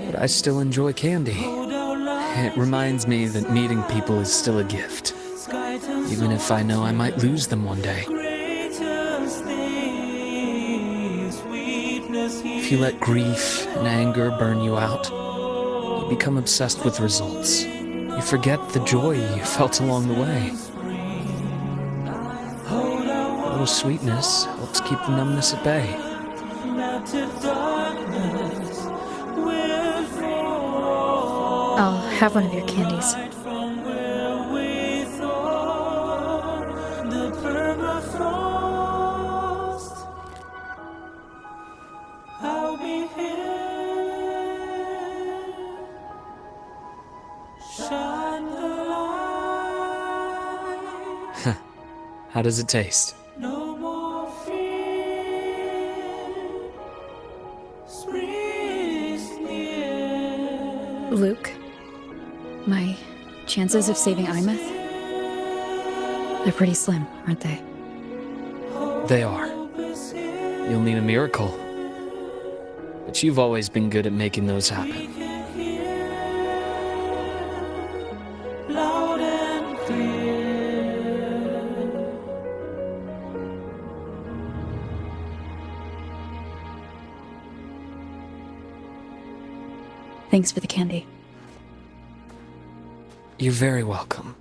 But I still enjoy candy. It reminds me that meeting people is still a gift, even if I know I might lose them one day. If you let grief and anger burn you out, you become obsessed with results. You forget the joy you felt along the way. A little sweetness helps keep the numbness at bay. I'll have one of your candies. How does it taste? Luke, my chances of saving Imeth? They're pretty slim, aren't they? They are. You'll need a miracle. But you've always been good at making those happen. Thanks for the candy. You're very welcome.